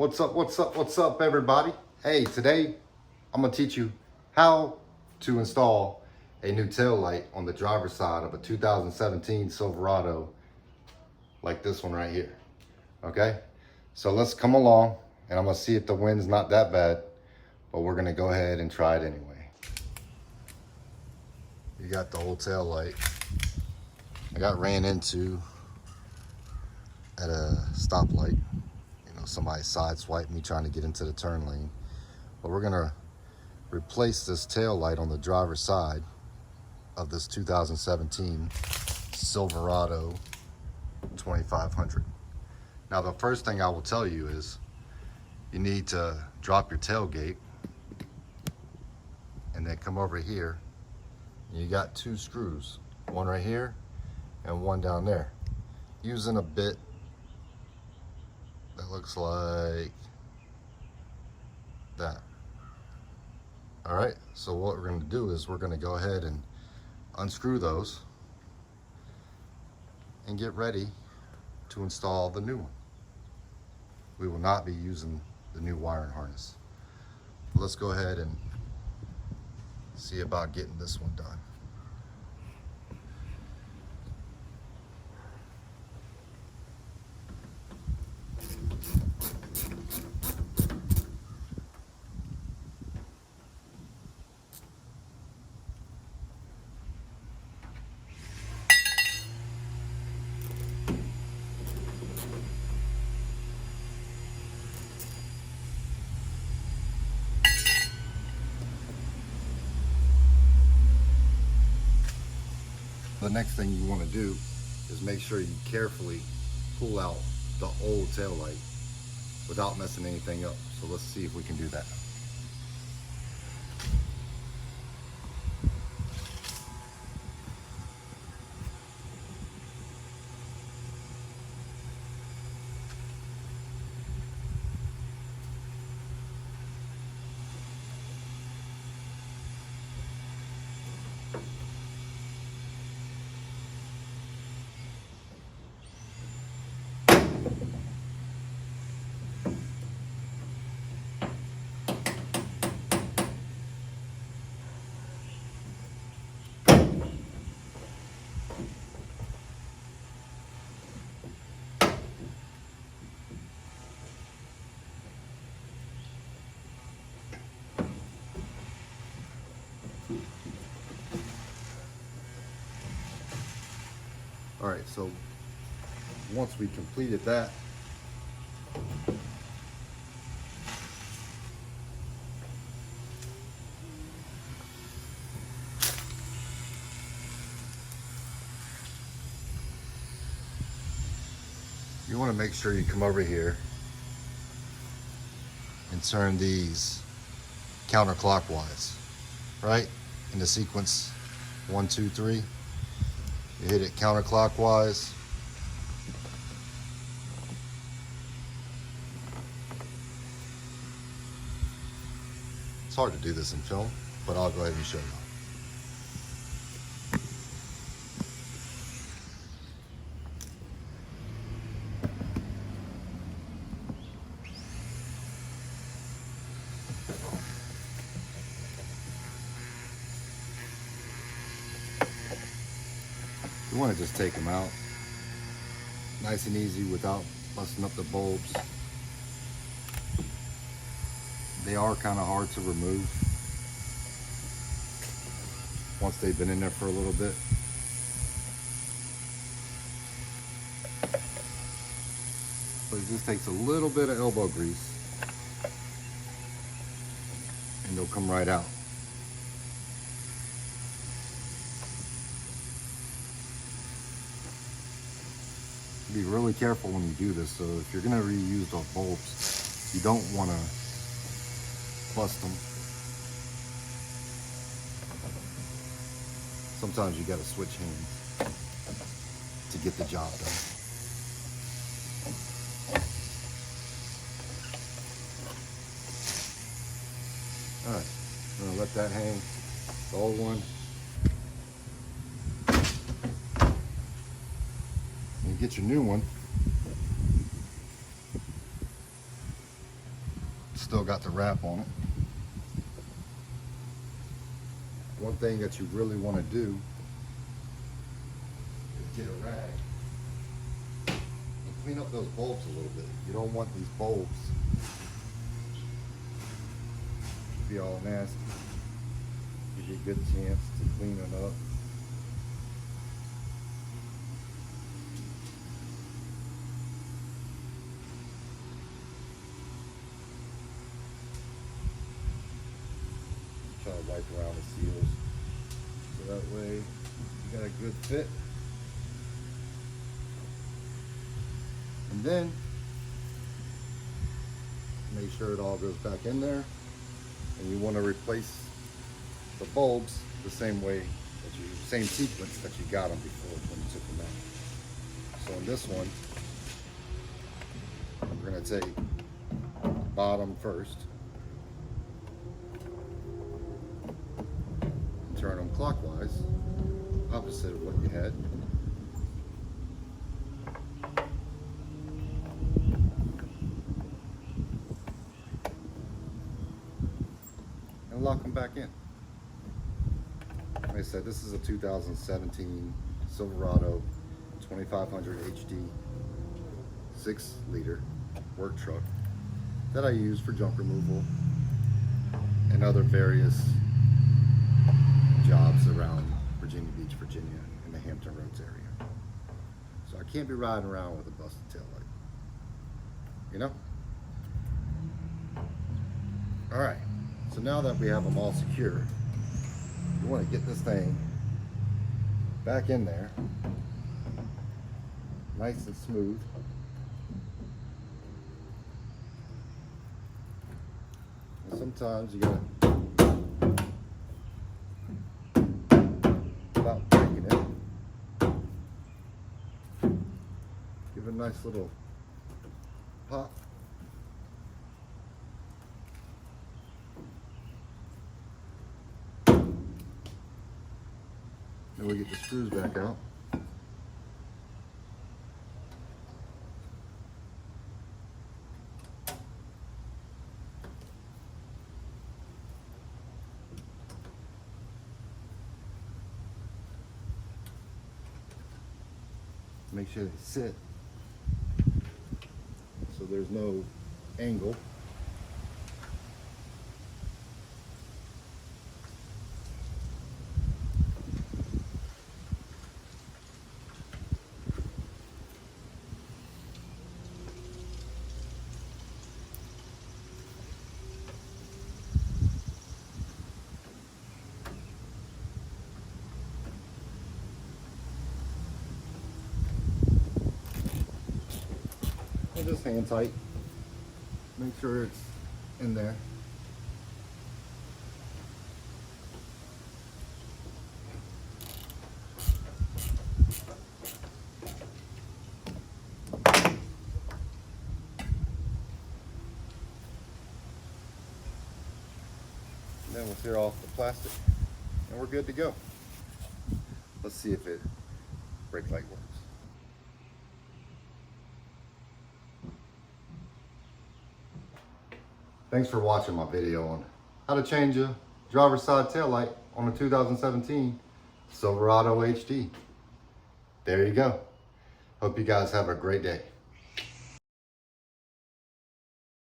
What's up, everybody? Hey, today I'm gonna teach you how to install a new tail light on the driver's side of a 2017 Silverado like this one right here. Okay, so let's come along and I'm gonna see if the wind's not that bad, but we're gonna go ahead and try it anyway. You got the old tail light. I got ran into at a stoplight. Somebody sideswiped me trying to get into the turn lane. But we're gonna replace this tail light on the driver's side of this 2017 Silverado 2500. Now, the first thing I will tell you is you need to drop your tailgate and then come over here. You got two screws, one right here and one down there. Using a bit that looks like that. All right, so what we're going to do is we're going to go ahead and unscrew those and get ready to install the new one. We will not be using the new wiring harness. Let's go ahead and see about getting this one done. The next thing you want to do is make sure you carefully pull out the old tail light without messing anything up. So let's see if we can do that. All right, so once we completed that, you want to make sure you come over here and turn these counterclockwise, right? In the sequence 1, 2, 3. You hit it counterclockwise. It's hard to do this in film, but I'll go ahead and show you. You want to just take them out nice and easy without busting up the bulbs. They are kind of hard to remove once they've been in there for a little bit. But it just takes a little bit of elbow grease and they'll come right out. Be really careful when you do this. So if you're going to reuse those bulbs, you don't want to bust them. Sometimes you got to switch hands to get the job done. All right, I'm gonna let that hang, the old one. And get your new one. still got the wrap on it. One thing that you really want to do is get a rag and clean up those bulbs a little bit. You don't want these bulbs to be all nasty. Give you a good chance to clean it up. Try to wipe around the seals so that way you got a good fit. And then make sure it all goes back in there, and you want to replace the bulbs the same way that same sequence that you got them before when you took them out. So in this one, we're going to take the bottom first, turn them clockwise, opposite of what you had. And lock them back in. Like I said, this is a 2017 Silverado 2500 HD 6-liter work truck that I use for junk removal and other various jobs around Virginia Beach, Virginia, in the Hampton Roads area. So I can't be riding around with a busted taillight, you know? All right, so now that we have them all secure, you want to get this thing back in there, nice and smooth. And sometimes you gotta without breaking it. Give it a nice little pop. Then we get the screws back out. Make sure they sit so there's no angle. Just hand tight. Make sure it's in there. And then we'll tear off the plastic and we're good to go. Let's see if it brake light works. Thanks for watching my video on how to change a driver's side taillight on a 2017 Silverado HD. There you go. Hope you guys have a great day.